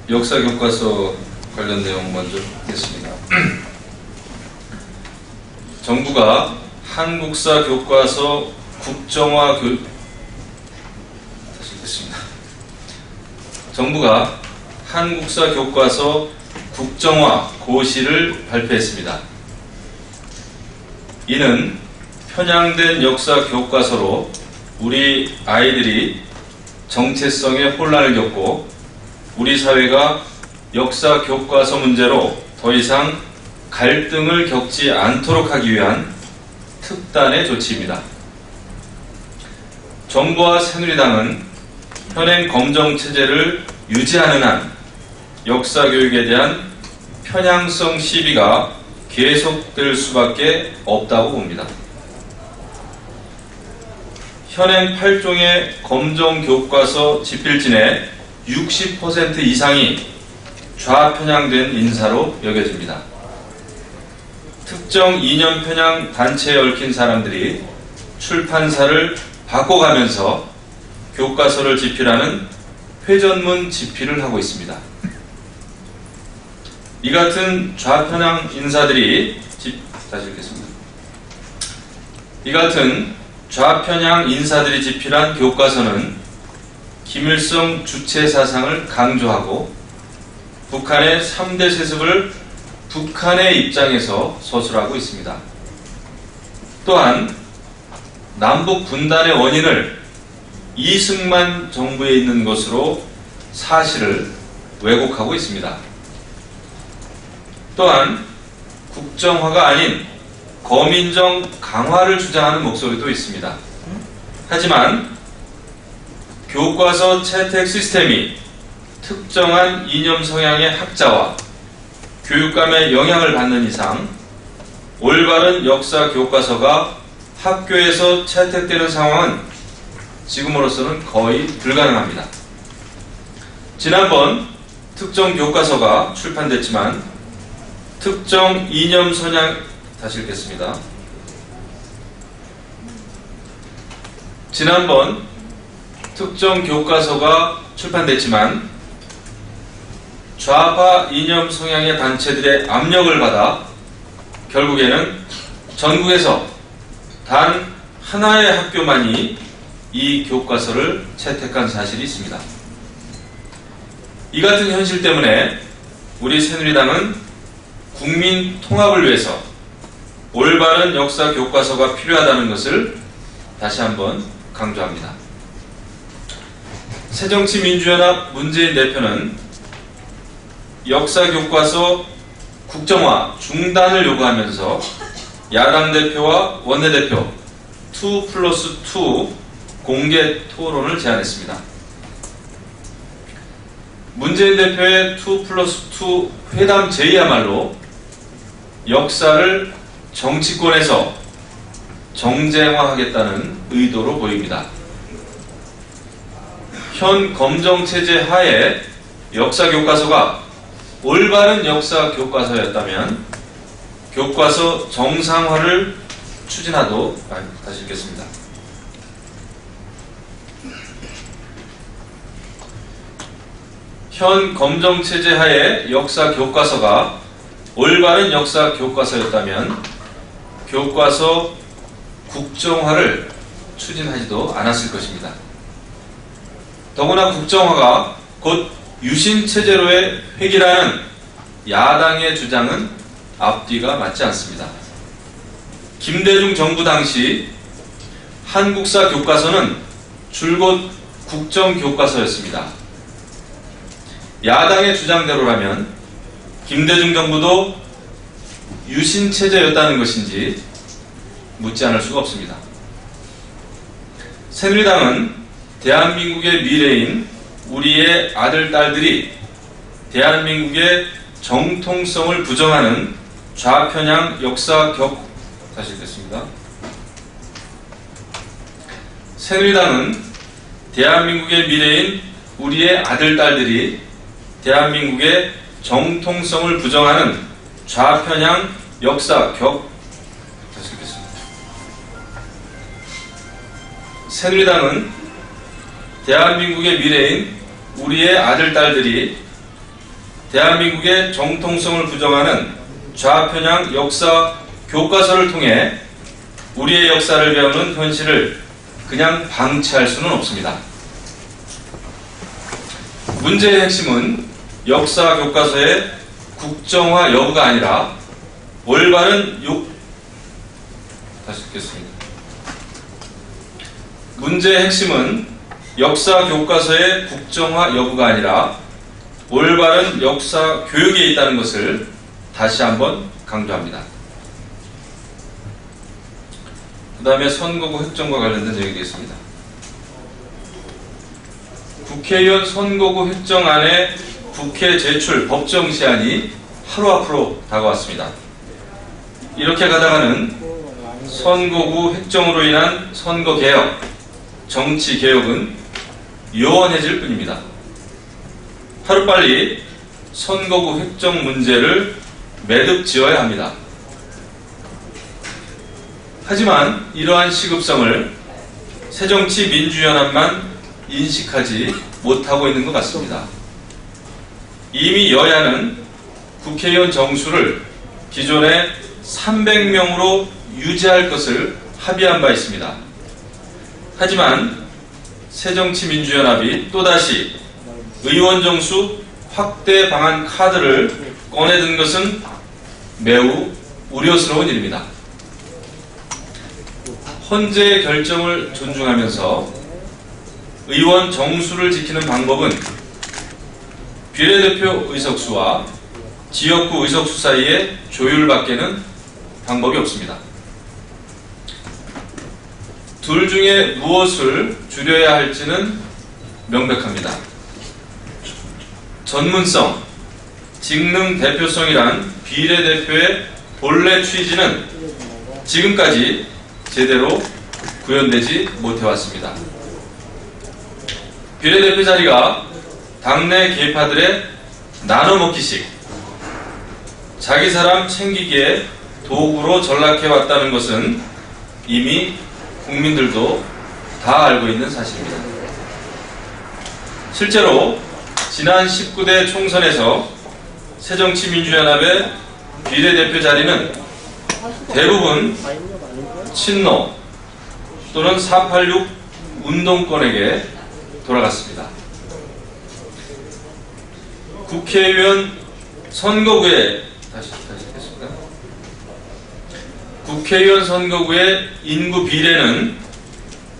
역사 교과서 관련 내용 먼저 하겠습니다. 정부가 한국사 교과서 국정화 정부가 한국사 교과서 국정화 고시를 발표했습니다. 이는 편향된 역사 교과서로 우리 아이들이 정체성의 혼란을 겪고 우리 사회가 역사 교과서 문제로 더 이상 갈등을 겪지 않도록 하기 위한 특단의 조치입니다. 정부와 새누리당은 현행 검정체제를 유지하는 한 역사 교육에 대한 편향성 시비가 계속될 수밖에 없다고 봅니다. 현행 8종의 검정교과서 집필진의 60% 이상이 좌편향된 인사로 여겨집니다. 특정 이념 편향 단체에 얽힌 사람들이 출판사를 바꿔가면서 교과서를 집필하는 회전문 집필을 하고 있습니다. 이 같은 좌편향 인사들이 이 같은 좌편향 인사들이 집필한 교과서는 김일성 주체 사상을 강조하고 북한의 3대 세습을 북한의 입장에서 서술하고 있습니다. 또한 남북 분단의 원인을 이승만 정부에 있는 것으로 사실을 왜곡하고 있습니다. 또한 국정화가 아닌 거민정 강화를 주장하는 목소리도 있습니다. 하지만 교과서 채택 시스템이 특정한 이념 성향의 학자와 교육감의 영향을 받는 이상 올바른 역사 교과서가 학교에서 채택되는 상황은 지금으로서는 거의 불가능합니다. 지난번 특정 교과서가 출판됐지만 특정 이념 성향 다시 읽겠습니다. 지난번 특정 교과서가 출판됐지만 좌파 이념 성향의 단체들의 압력을 받아 결국에는 전국에서 단 하나의 학교만이 이 교과서를 채택한 사실이 있습니다. 이 같은 현실 때문에 우리 새누리당은 국민 통합을 위해서 올바른 역사 교과서가 필요하다는 것을 다시 한번 강조합니다. 새정치민주연합 문재인 대표는 역사 교과서 국정화 중단을 요구하면서 야당 대표와 원내대표 2+2 공개 토론을 제안했습니다. 문재인 대표의 2+2 회담 제의야말로 역사를 정치권에서 정쟁화하겠다는 의도로 보입니다. 현 검정체제 하에 역사 교과서가 올바른 역사 교과서였다면 교과서 정상화를 다시 읽겠습니다. 현 검정체제 하에 역사 교과서가 올바른 역사 교과서였다면 교과서 국정화를 추진하지도 않았을 것입니다. 더구나 국정화가 곧 유신체제로의 회귀라는 야당의 주장은 앞뒤가 맞지 않습니다. 김대중 정부 당시 한국사 교과서는 줄곧 국정교과서였습니다. 야당의 주장대로라면 김대중 정부도 유신체제였다는 것인지 묻지 않을 수가 없습니다. 새누리당은 대한민국의 미래인 우리의 아들, 딸들이 대한민국의 정통성을 부정하는 좌편향 다시 읽겠습니다. 새누리당은 대한민국의 미래인 우리의 아들, 딸들이 대한민국의 정통성을 부정하는 좌편향 다시 읽겠습니다. 새누리당은 대한민국의 미래인 우리의 아들, 딸들이 대한민국의 정통성을 부정하는 좌편향 역사 교과서를 통해 우리의 역사를 배우는 현실을 그냥 방치할 수는 없습니다. 문제의 핵심은 역사 교과서의 국정화 여부가 아니라 올바른 다시 듣겠습니다. 문제의 핵심은 역사 교과서의 국정화 여부가 아니라 올바른 역사 교육에 있다는 것을 다시 한번 강조합니다. 그 다음에 선거구 획정과 관련된 내용이 있습니다. 국회의원 선거구 획정안의 국회 제출 법정 시한이 하루 앞으로 다가왔습니다. 이렇게 가다가는 선거구 획정으로 인한 선거개혁, 정치개혁은 요원해질 뿐입니다. 하루빨리 선거구 획정 문제를 매듭 지어야 합니다. 하지만 이러한 시급성을 새정치민주연합만 인식하지 못하고 있는 것 같습니다. 이미 여야는 국회의원 정수를 기존의 300명으로 유지할 것을 합의한 바 있습니다. 하지만 새정치민주연합이 또다시 의원 정수 확대 방안 카드를 꺼내든 것은 매우 우려스러운 일입니다. 헌재의 결정을 존중하면서 의원 정수를 지키는 방법은 비례대표 의석수와 지역구 의석수 사이의 조율밖에는 방법이 없습니다. 둘 중에 무엇을 줄여야 할지는 명백합니다. 전문성, 직능 대표성이란 비례대표의 본래 취지는 지금까지 제대로 구현되지 못해왔습니다. 비례대표 자리가 당내 계파들의 나눠먹기식, 자기 사람 챙기기에 도구로 전락해왔다는 것은 이미 국민들도 다 알고 있는 사실입니다. 실제로 지난 19대 총선에서 새정치민주연합의 비례대표 자리는 대부분 친노 또는 486 운동권에게 돌아갔습니다. 국회의원 선거구에 다시 듣겠습니다. 국회의원 선거구의 인구 비례는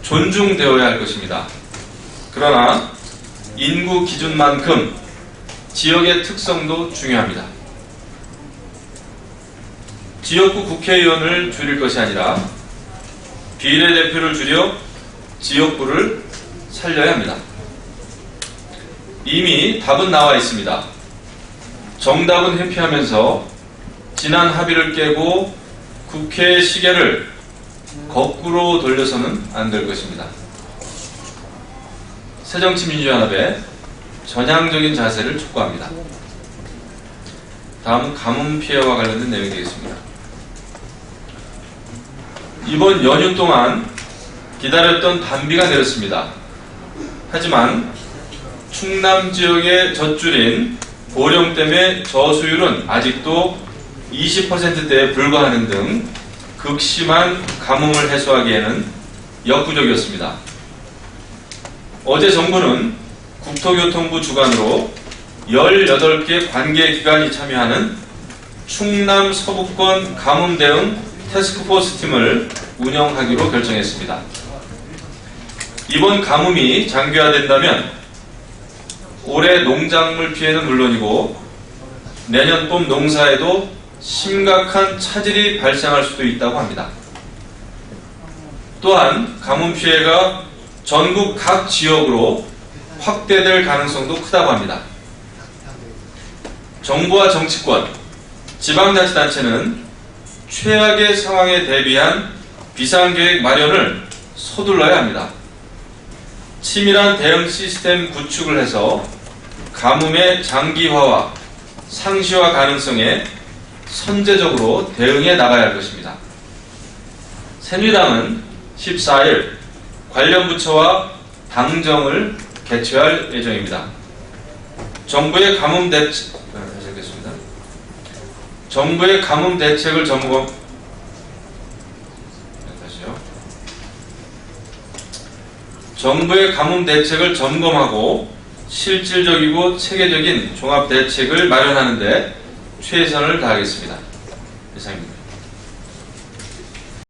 존중되어야 할 것입니다. 그러나 인구 기준만큼 지역의 특성도 중요합니다. 지역구 국회의원을 줄일 것이 아니라 비례대표를 줄여 지역구를 살려야 합니다. 이미 답은 나와 있습니다. 정답은 회피하면서 지난 합의를 깨고 국회의 시계를 거꾸로 돌려서는 안 될 것입니다. 새정치민주연합의 전향적인 자세를 촉구합니다. 다음은 가뭄 피해와 관련된 내용이 되겠습니다. 이번 연휴 동안 기다렸던 단비가 내렸습니다. 하지만 충남 지역의 젖줄인 보령댐의 저수율은 아직도 20%대에 불과하는 등 극심한 가뭄을 해소하기에는 역부족이었습니다. 어제 정부는 국토교통부 주관으로 18개 관계기관이 참여하는 충남 서부권 가뭄 대응 태스크포스 팀을 운영하기로 결정했습니다. 이번 가뭄이 장기화된다면 올해 농작물 피해는 물론이고 내년 봄 농사에도 심각한 차질이 발생할 수도 있다고 합니다. 또한 가뭄 피해가 전국 각 지역으로 확대될 가능성도 크다고 합니다. 정부와 정치권, 지방자치단체는 최악의 상황에 대비한 비상계획 마련을 서둘러야 합니다. 치밀한 대응 시스템 구축을 해서 가뭄의 장기화와 상시화 가능성에 선제적으로 대응해 나가야 할 것입니다. 새누리당은 14일 관련 부처와 당정을 개최할 예정입니다. 정부의 가뭄 대책 정부의 가뭄 대책을 정부의 가뭄 대책을 점검하고 실질적이고 체계적인 종합 대책을 마련하는 데 최선을 다하겠습니다. 이상입니다.